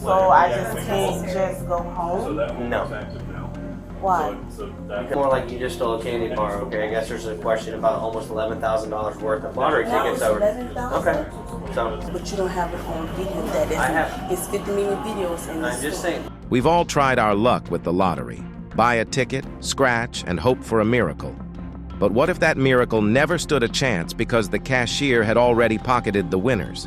So I just can't just go home? No. Why? More like you just stole a candy bar, okay? I guess there's a question about almost $11,000 worth of lottery tickets over. Okay. So, but you don't have it on video. That is, I have. It's 50 million videos in I'm just saying. We've all tried our luck with the lottery. Buy a ticket, scratch, and hope for a miracle. But what if that miracle never stood a chance because the cashier had already pocketed the winners?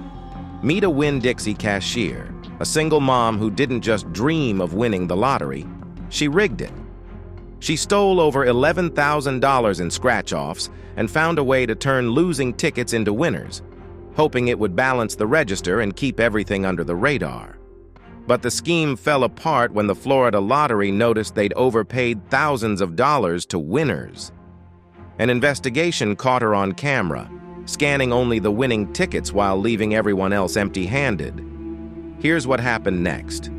Meet a Winn-Dixie cashier, a single mom who didn't just dream of winning the lottery, she rigged it. She stole over $11,000 in scratch-offs and found a way to turn losing tickets into winners, hoping it would balance the register and keep everything under the radar. But the scheme fell apart when the Florida Lottery noticed they'd overpaid thousands of dollars to winners. An investigation caught her on camera, scanning only the winning tickets while leaving everyone else empty-handed. Here's what happened next.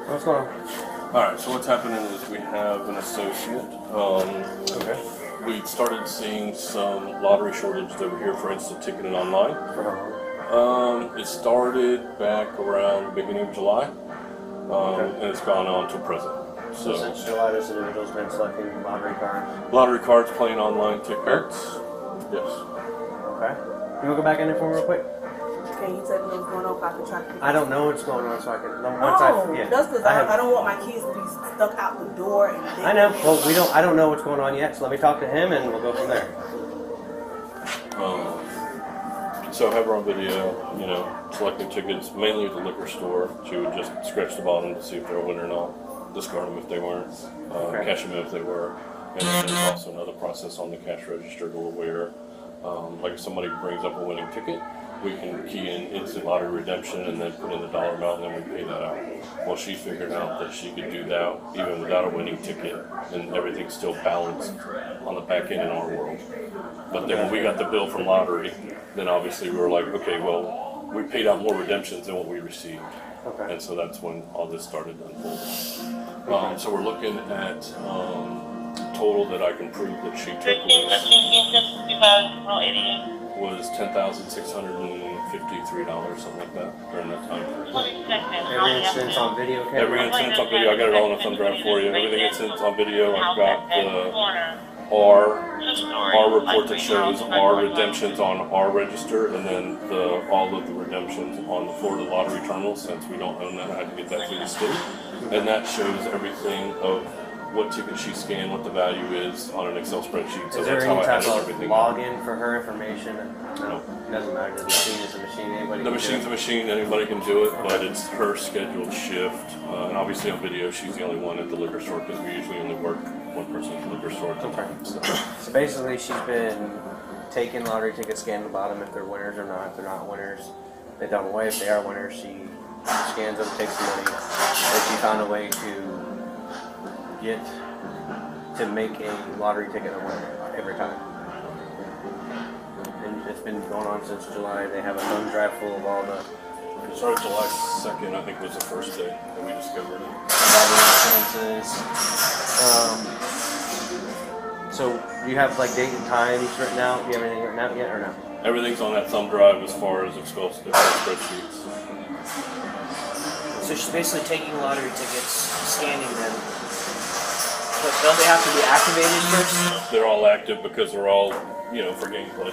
What's going on? All right, so what's happening is we have an associate. Okay. We started seeing some lottery shortages over here for instant ticketing online. For how long? It started back around the beginning of July, Okay. and it's gone on to present. So So, since July, this individual's been selecting lottery cards. lottery cards, playing online tickets. Yes. Okay. Can we go back in there for me real quick? Can you tell me what's going on if I can try to figure I don't know what's going on, so I can. No, Once that's because I have- I don't want my kids to be stuck out the door. And I know. Well, we don't. I don't know what's going on yet. So let me talk to him, and we'll go from there. So I have her on video, selecting tickets, mainly at the liquor store. She would just scratch the bottom to see if they're a winner or not, discard them if they weren't, Okay. cash them in if they were. And then there's also another process on the cash register where, like if somebody brings up a winning ticket, we can key in instant lottery redemption and then put in the dollar amount and then we pay that out. Well, she figured out that she could do that even without a winning ticket and everything's still balanced on the back end in our world. But then when we got the bill from lottery, then obviously we were like, okay, well, we paid out more redemptions than what we received. Okay. And so that's when all this started unfolding. So we're looking at total that I can prove that she took was $10,653, something like that, during that time period. Every instance on video camera. Every instance on video, I got it all in a thumb drive for you. Everything instance on video, I've got our report that shows our redemptions on our register, and then all of the redemptions on the Florida Lottery Terminal. Since we don't own that, I had to get that through the state, and that shows everything of what ticket she scanned, what the value is on an Excel spreadsheet. So Is there that's any how I type added of everything. login for her information? No. It doesn't matter. The machine is a machine. Anybody The can machine's do a it. machine, anybody can do it, but it's her scheduled shift. And obviously on video, she's the only one at the liquor store because we usually only work one person at the liquor store at a time. So. So basically, she's been taking lottery tickets, scanning the bottom if they're winners or not. If they're not winners, they dump them away. If they are winners, she scans them, takes the money. And she found a way to make a lottery ticket a winner every time. And it's been going on since July. They have a thumb drive full of all the It started July 2nd, I think was the first day that we discovered it. insurances. So do you have like date and times written out? Do you have anything written out yet or no? Everything's on that thumb drive as far as Excel spreadsheets. So she's basically taking lottery tickets, scanning them. But don't they have to be activated first? They're all active because they're all, for gameplay.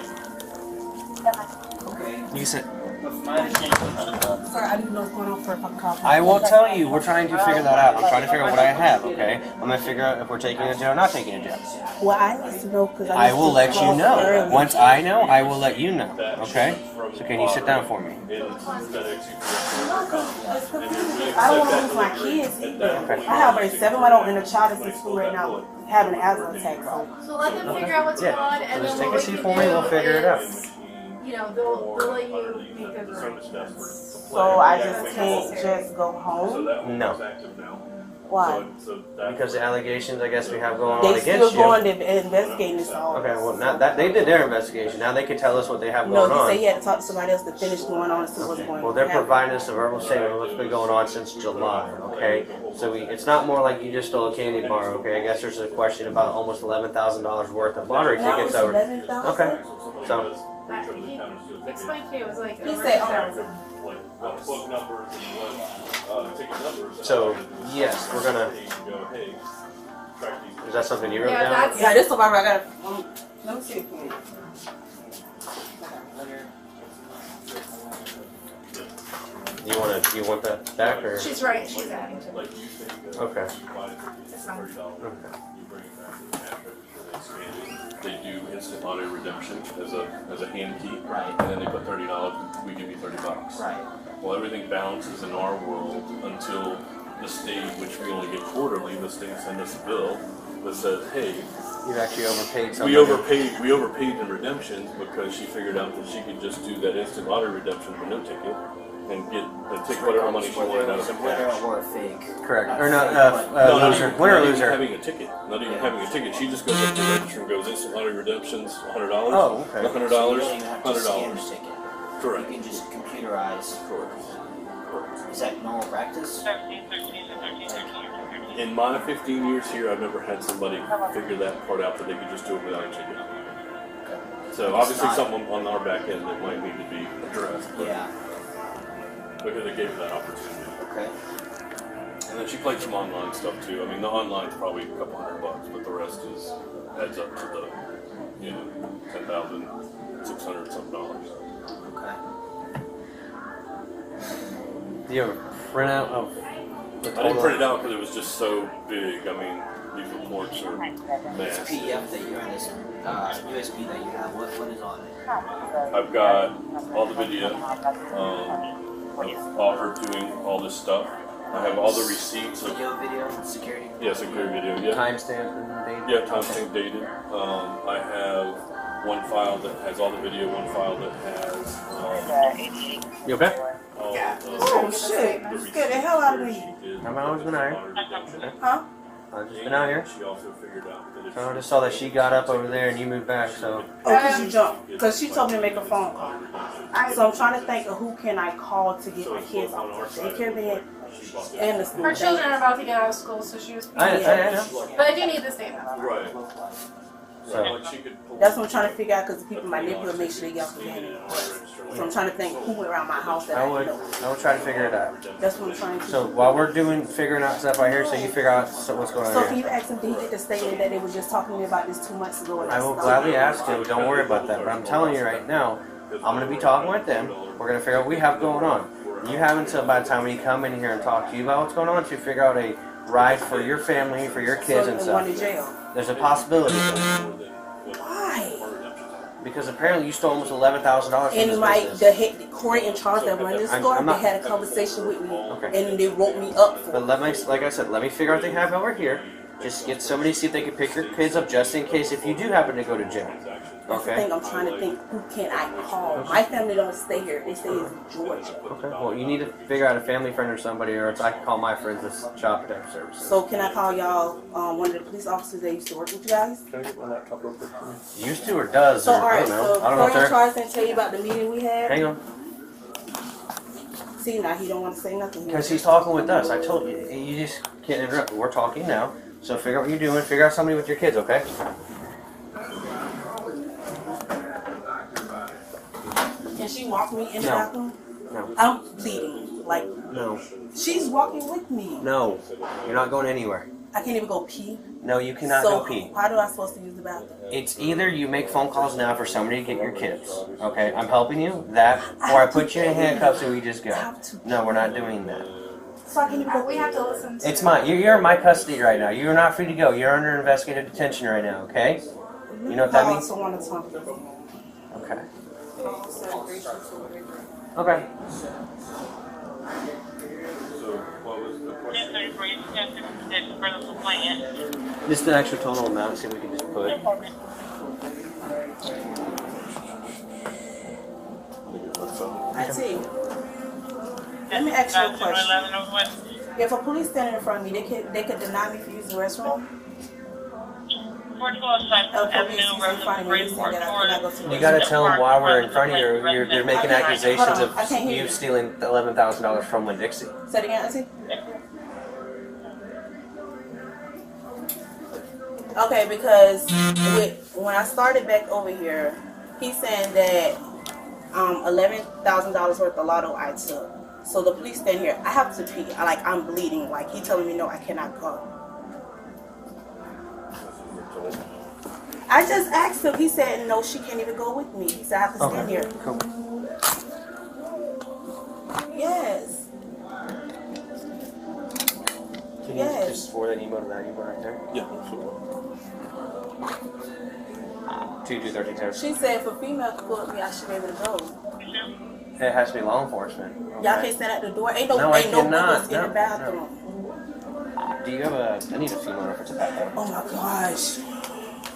Okay. You said. Sorry, I didn't know what's going on for if I call. I will tell you. We're trying to figure that out. I'm trying to figure out what I have. Okay. I'm gonna figure out if we're taking a jail or not taking a jail. Well, I need to know because I will let you know. Once I know, I will let you know. Okay. So can you sit down for me? I don't want to lose my kids either. I have a 7-month-old and a child that's in school right now having an asthma attack. So let them figure out what's going on, Yeah. So and just then take a we'll seat let for you me. We'll figure it out. they'll let you make those arrangements. So I just can't just go home. No. Why? Because the allegations, I guess, we have going on They against still you. going to investigate this all. Okay, well, now that they did their investigation, now they can tell us what they have No, going he on. said he had to talk to somebody else to finish going on and see what's going on. Well, they're providing us a verbal statement of what's been going on since July, okay? So it's not more like you just stole a candy bar, okay? I guess there's a question about almost $11,000 worth of lottery Now tickets it's over. 11,000? Okay, so He explained to you, it was like. He over said, 1,000. What plug numbers and what ticket numbers. So, yes, we're gonna- Go, hey, track these. is that something you wrote Yeah, down? that's. Yeah, this is about I got. Let me see it. You want that back or? She's right, she's adding to it. Like you say, you go, Okay. you buy it for It's fine. $30, you bring it back to the cash register, they scan it. They do instant lottery redemption as a hand key. Right. And then they put $30, we give you $30. Right. Well, everything balances in our world until the state, which we only get quarterly, the state sends us a bill that says, hey, You've actually overpaid somebody. we overpaid in redemptions because she figured out that she could just do that instant lottery redemption for no ticket and take whatever money she wanted out of the Whether cash. it were fake. Correct. Or not, Not loser. even- Winner or not even loser. having a ticket. Not even having a ticket. She just goes up to the register and goes instant lottery redemptions, $100. Oh, okay. So you $100, don't even have to scan your $100. ticket. Correct. You can just computerize. Is that normal practice? In my 15 years here, I've never had somebody figure that part out that they could just do it without a ticket. So obviously something on our back end that might need to be addressed, but Yeah. because they gave her that opportunity. Okay. And then she played some online stuff too. I mean, the online's probably a couple $100, but the rest adds up to the, $10,600 something dollars. Okay. Do you have a printout of the I total? didn't print it out because it was just so big. I mean, these reports are This massive. PDF that you're in, this USB that you have, what is on it? I've got all the video of all her doing all this stuff. I have all the receipts of Video, security. security video. Yeah, Timestamp and date? yeah, timestamp dated. I have one file that has all the video, one file that has You okay? all Oh shit! Scared the hell out of me. I've always been out Huh? I've just been out here. She also figured out that I just saw that she got up over there and you moved back, so. Oh, because you jumped. Because she told me to make a phone call. So I'm trying to think of who can I call to get my kids off the daycare bed and the school. Her children are about to get out of school, so she was. I know. But I do need the statement. right. So, Like she could pull That's what I'm trying to figure out because the people in my neighborhood make sure they get off the bed. So I'm trying to think who went around my house that I I would know. try to figure it out. That's what I'm trying to do. So while we're figuring out stuff right here, so you figure out what's going So on can here. you ask them, did he get the statement that they were just talking to me about this 2 months ago? And I will gladly ask him. Don't worry about that. But I'm telling you right now, I'm going to be talking with them. We're going to figure out what we have going on. You have until by the time we come in here and talk to you about what's going on to figure out a ride for your family, for your kids and So one in stuff. jail. There's a possibility. Why? Because apparently you stole almost $11,000 from this And my business. the head Corey in charge that run this I'm store, not- they had a conversation with me, Okay. and they wrote me up for But it. let me, like I said, let me figure out what they have over here. Just get somebody, see if they can pick your kids up just in case if you do happen to go to jail. That's the Okay? thing I'm trying to think. Who can I call? My family don't stay here. They stay in Georgia. Okay. Well, you need to figure out a family friend or somebody, or else I can call my friends at Child Protective Services. So can I call y'all? One of the police officers that used to work with you guys. Can I get my laptop real quick? Used to or does? So Or, all I right. don't know. So I don't know, Corey in sir. charge didn't tell you about the meeting we had. Hang on. See now he don't want to say nothing. Because he's talking with us. I told you. You just can't interrupt. We're talking now. So figure out what you're doing. Figure out somebody with your kids, okay? Can she walk me in the No. bathroom? No. I'm bleeding. Like No. she's walking with me. No. You're not going anywhere. I can't even go pee. No, you cannot So go pee. how do I supposed to use the bathroom? It's either you make phone calls now for somebody to get your kids. Okay? I'm helping you. That, or I put you in handcuffs and we just go. No, we're not doing that. So I can't even go. We have to listen to. It's mine. You're in my custody right now. You're not free to go. You're under investigative detention right now, okay? You know what that means? I also want to talk to them. Okay. Okay. So what was the question? Just the actual total amount, see if we can just put. Let me get my phone. I see. Let me ask you a question. If a police standing in front of me, they could deny me for using the restroom. You gotta tell them why we're in front of you. You're making accusations of you stealing $11,000 from Winn-Dixie. Say it again, Auntie. Okay, because when I started back over here, he's saying that $11,000 worth of lotto I took. So the police stand here. I have to pee. I'm bleeding. Like he telling me no, I cannot go. I just asked him. He said no, she can't even go with me. He said I have to stand here. Cool. Yes. Can Yes. you just forward that email to that email right there? Yeah, sure. 2213. She said if a female could pull me, I should be able to go. It has to be law enforcement. Okay. Y'all can't stand at the door. Ain't no No, I windows cannot. in the No, bathroom. Do you have I need a female reference to back. Oh my gosh.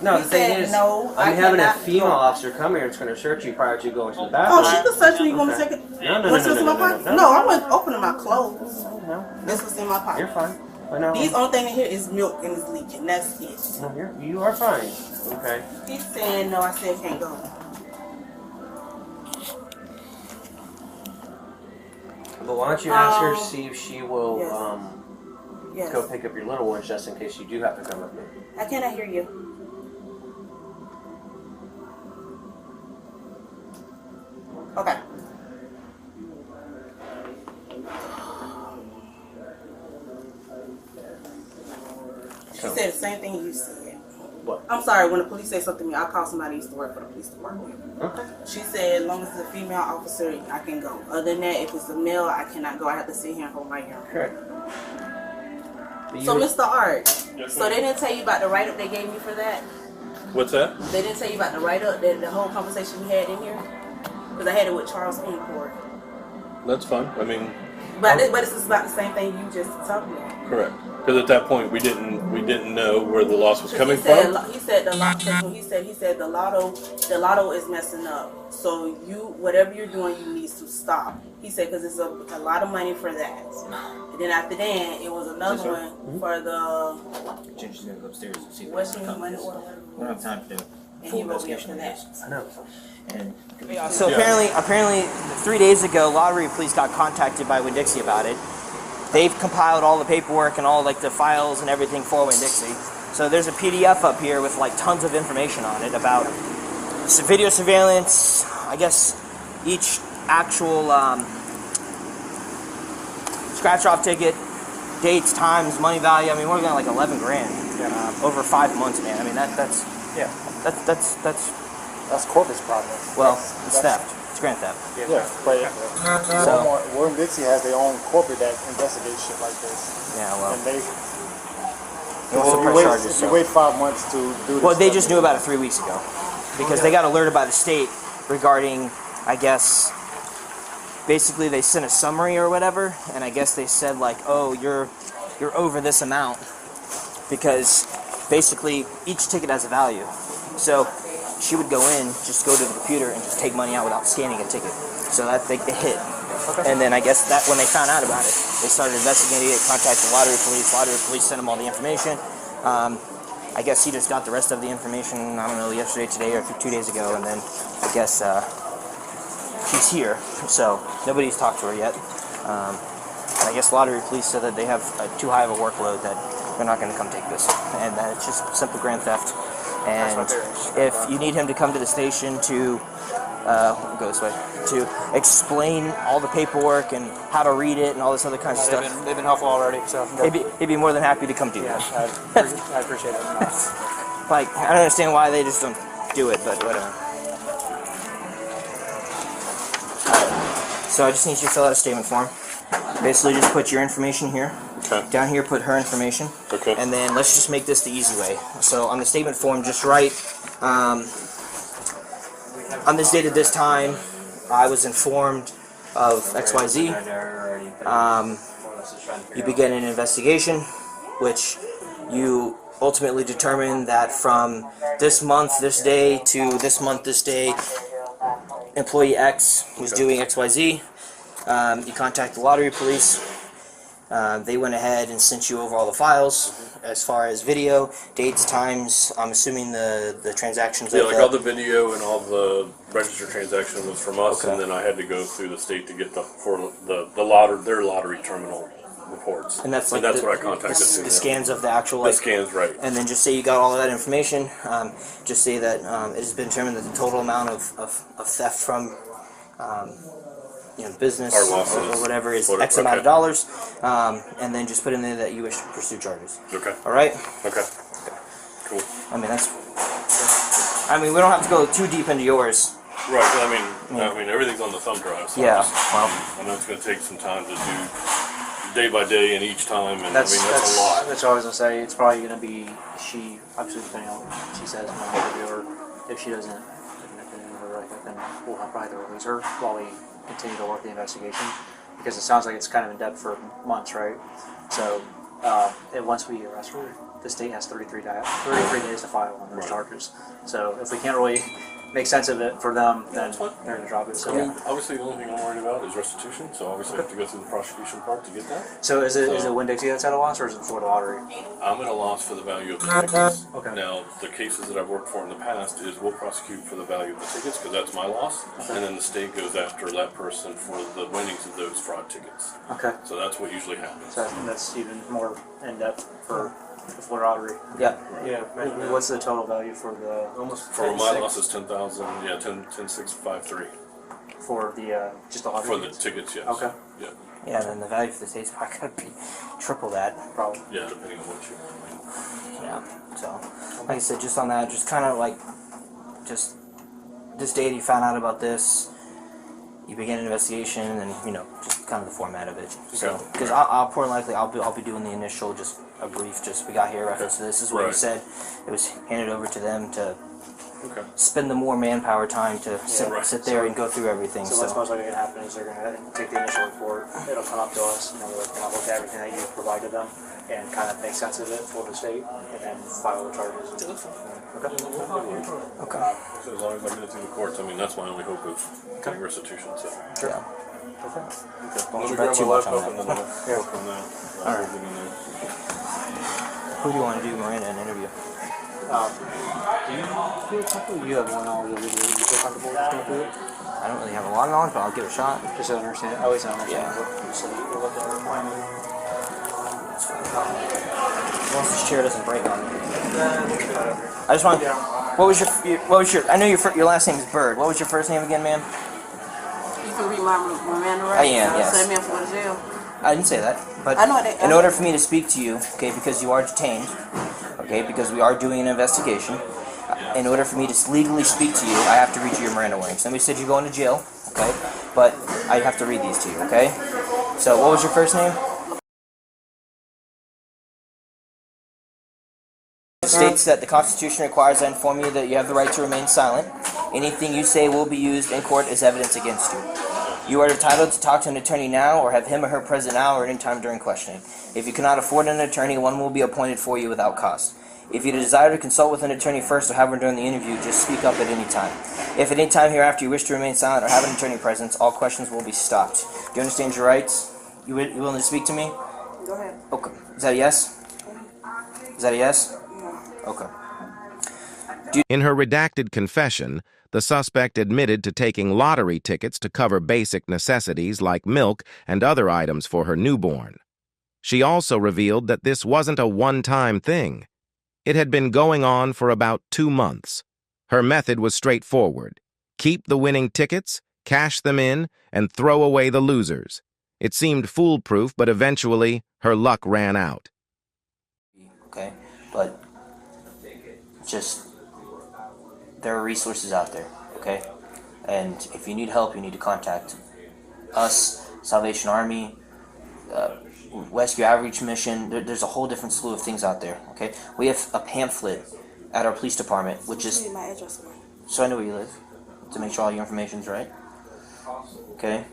No, He the thing said is, no, I I'm having a cannot female go. officer come here that's going to search you prior to going to the bathroom. Oh, she could search me. You want me to Okay. take it? No, What's this in my pocket? no. No, I wasn't opening my clothes. No, This was in my pocket. you're fine. But no, These only thing in here is milk and it's leaking. That's it. no, you are fine. Okay. He's saying no. I said can't go. But why don't you ask her, see if she will Yes. go pick up your little ones just in case you do have to come with me. I cannot hear you. Okay. She said the same thing you said. What? I'm sorry, when the police say something to me, I'll call somebody who used to work for the police department. Okay. She said as long as it's a female officer, I can go. Other than that, if it's a male, I cannot go. I have to sit here and hold my hair. Correct. But So, you- Mr. Art, Yes, so ma'am. they didn't tell you about the write-up they gave me for that? What's that? They didn't tell you about the write-up, the whole conversation we had in here? Because I had it with Charles in court. That's fine. I mean, But this is about the same thing you just talked about. correct. Because at that point we didn't know where the loss was coming He said, from. he said the lotto. He said the lotto is messing up. So whatever you're doing, you need to stop. He said because it's a lot of money for that. And then after that, it was another one for the Ginger's gonna go upstairs and see what's what's your money We order. don't have time to do And full he wrote me up investigation for of that. this. I know. And So apparently, 3 days ago, Lottery Police got contacted by Winn-Dixie about it. They've compiled all the paperwork and all like the files and everything for Winn-Dixie. So there's a PDF up here with like tons of information on it about video surveillance. I guess each actual scratch-off ticket, dates, times, money value. I mean, we're looking at like 11 grand over 5 months, man. I mean that's Corpus problem. well, it's theft. It's grand theft. Yeah, but So Winn-Dixie has their own corporate that investigates shit like this, yeah, well, and they. also If press charges. you So. wait 5 months to do this. Well, they stuff, just knew about it 3 weeks ago because they got alerted by the state regarding, I guess, basically they sent a summary or whatever, and I guess they said like, oh, you're over this amount because basically each ticket has a value. So she would go in, just go to the computer and just take money out without scanning a ticket. So that they hit. And then I guess that when they found out about it, they started investigating it, contacted Lottery Police. Lottery Police sent them all the information. I guess he just got the rest of the information, I don't know, yesterday, today, or 2 days ago, and then I guess she's here. So nobody's talked to her yet. And I guess Lottery Police said that they have too high of a workload that they're not going to come take this, and that it's just simple grand theft. And if you need him to come to the station to go this way, to explain all the paperwork and how to read it and all this other kind of stuff, they've been helpful already, so he'd be more than happy to come do that. I appreciate it. Like, I don't understand why they just don't do it, but whatever. So I just need you to fill out a statement form. Basically, just put your information here. Okay. Down here, put her information. Okay. And then let's just make this the easy way. So on the statement form, just write, on this date at this time, I was informed of XYZ. You begin an investigation, which you ultimately determine that from this month, this day, to this month, this day, employee X was doing XYZ. You contact the Lottery Police. They went ahead and sent you over all the files as far as video, dates, times. I'm assuming the transactions. Yeah, of like the, all the video and all the registered transaction was from us, Okay. and then I had to go through the state to get their lottery terminal reports. And that's like what I the contacted. the scans of the actual The like. scans, right? And then just say you got all of that information. Just say that it has been determined that the total amount of theft from business Our losses, or whatever is whatever, X amount of okay. dollars, and then just put in there that you wish to pursue charges. Okay. All right. Okay. Cool. I mean that's. I mean we don't have to go too deep into yours. Right. I mean, everything's on the thumb drive. So Yeah. Well. I know it's going to take some time to do day by day and each time, and That's that's a lot. That's what I was gonna say. It's probably gonna be she. Obviously, depending on what she says when we interview her. If she doesn't, then we'll probably have to release her while we continue to work the investigation, because it sounds like it's kind of in depth for months, right? So, and once we arrest her, the state has 33 days to file on those charges. So, if we can't really make sense of it for them, then they're gonna drop it. So, I mean, obviously, the only thing I'm worried about is restitution. So obviously, I have to go through the prosecution part to get that. so is it Winn-Dixie that's at a loss, or is it Florida Lottery? I'm at a loss for the value of the tickets. Okay. Now, the cases that I've worked for in the past is we'll prosecute for the value of the tickets because that's my loss, and then the state goes after that person for the winnings of those fraud tickets. Okay. So that's what usually happens. So that's even more in depth for the Florida Lottery. Yeah. Yeah. What's the total value for the For my loss is 10,000. Yeah, 10,653 for the just the lottery? for the tickets. Yes. Okay. Yeah. Yeah. And then the value for the state's probably gonna be triple that. Probably. Yeah, depending on what you. Yeah. So, like I said, just on that, just kind of like, just this day that you found out about this, you begin an investigation, and just kind of the format of it. So, Okay. because I'll more than likely I'll be doing the initial, just a brief, just we got here reference to this. This is what you Right. said. It was handed over to them to Okay. spend the more manpower time to right. sit there and go through everything. So what's most likely going to happen is they're going to take the initial report. It'll come up to us, and then we're going to look at everything that you provided them and kind of make sense of it for the state, and then file the charges. Okay. So as long as I get it through the courts, I mean that's my only hope of getting restitution. So. Yeah. Okay. Don't Let me bet grab too my much on laptop and then that. I'll work on that. All I'll right. get in there. Who do you want to do Miranda an interview? Do you feel comfortable? You have more knowledge of it. Do you feel comfortable with going through it? I don't really have a lot of knowledge, but I'll give it a shot. Just to understand. At least I understand Yeah. what so you look at it. As long as this chair doesn't break on me. I just want. What was your? I know your last name is Bird. What was your first name again, ma'am? You can read my Miranda rights. I am, yes. Send me up for the jail. I didn't say that, but I know that- in order for me to speak to you, okay, because you are detained, okay, because we are doing an investigation, in order for me to legally speak to you, I have to read you your Miranda warnings. Somebody said you're going to jail, okay, but I have to read these to you, okay? So, what was your first name? It states that the Constitution requires I inform you that you have the right to remain silent. Anything you say will be used in court as evidence against you. You are entitled to talk to an attorney now or have him or her present now or any time during questioning. If you cannot afford an attorney, one will be appointed for you without cost. If you desire to consult with an attorney first or have one during the interview, just speak up at any time. If at any time hereafter you wish to remain silent or have an attorney present, all questions will be stopped. Do you understand your rights? You willing to speak to me? Go ahead. Okay. Is that a yes? Is that a yes? Okay. In her redacted confession, the suspect admitted to taking lottery tickets to cover basic necessities like milk and other items for her newborn. She also revealed that this wasn't a one-time thing. It had been going on for about 2 months. Her method was straightforward. Keep the winning tickets, cash them in, and throw away the losers. It seemed foolproof, but eventually her luck ran out. Okay, but just there are resources out there, okay? And if you need help, you need to contact us, Salvation Army, Rescue Outreach Mission. There's a whole different slew of things out there, okay? We have a pamphlet at our police department, which is... Give me my address, man. So I know where you live, to make sure all your information's right. Okay?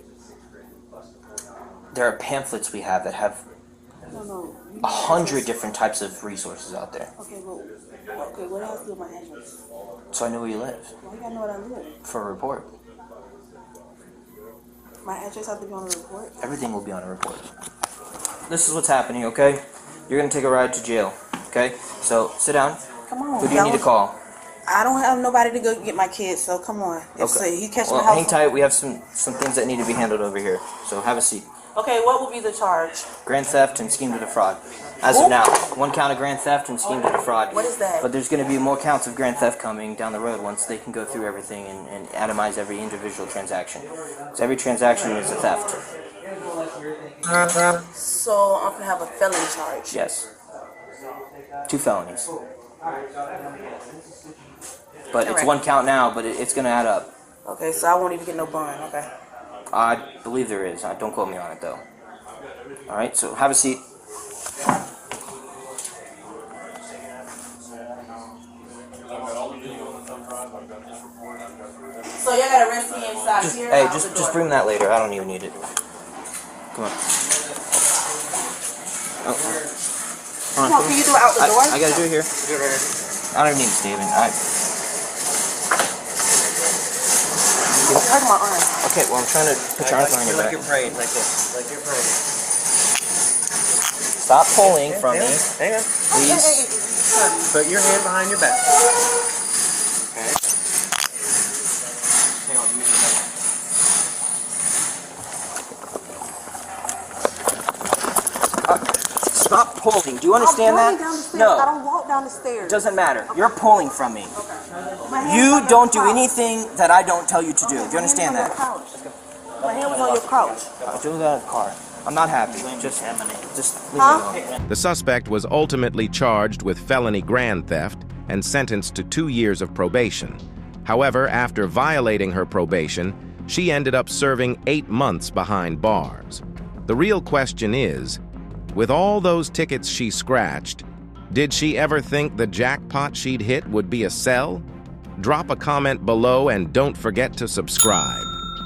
There are pamphlets we have that have No. 100 different types of resources out there. Okay, what else do my address? So I know where you live, Why you gotta know what I live? for a report. My address has to be on the report. Everything will be on a report. this is what's happening, okay? You're gonna take a ride to jail, okay? So sit down. Come on. Who do you need to call? I don't have nobody to go get my kids, so come on. If Okay. he catch Well, my house. hang tight. We have some things that need to be handled over here. So have a seat. Okay, what will be the charge? Grand theft and scheme to defraud. As of now, 1 count of grand theft and scheme to defraud. What is that? But there's going to be more counts of grand theft coming down the road once they can go through everything and atomize every individual transaction. So every transaction is a theft. So I'm gonna have a felony charge. Yes. 2 felonies. But it's Alright. 1 count now, but it's going to add up. Okay, so I won't even get no bond. Okay. I believe there is. Don't quote me on it, though. Alright, so have a seat. So y'all gotta arrest me inside Just, here. hey, out the just door. bring that later. I don't even need it. Come on. Oh. Come on, can you do it out the door? I gotta do it here. I don't even need it, Steven. Hurt my arm. Okay, well, I'm trying to put your arms on your back. praying, like this. Like you're praying. Stop pulling from me. Hang on. Please. Put your hand behind your back. Okay. Hang on, give me a second. Stop pulling. Do you understand I'm that? going down the stairs. I No. don't walk down the stairs. Doesn't matter. You're pulling from me. My hand You was on don't do your couch. anything that I don't tell you to do. Okay, Do you understand my hand that? was on your couch. My hand was on your couch. Do that in the car. I'm not happy. Just leave me Huh? alone. The suspect was ultimately charged with felony grand theft and sentenced to 2 years of probation. However, after violating her probation, she ended up serving 8 months behind bars. The real question is, with all those tickets she scratched, did she ever think the jackpot she'd hit would be a cell? Drop a comment below and don't forget to subscribe.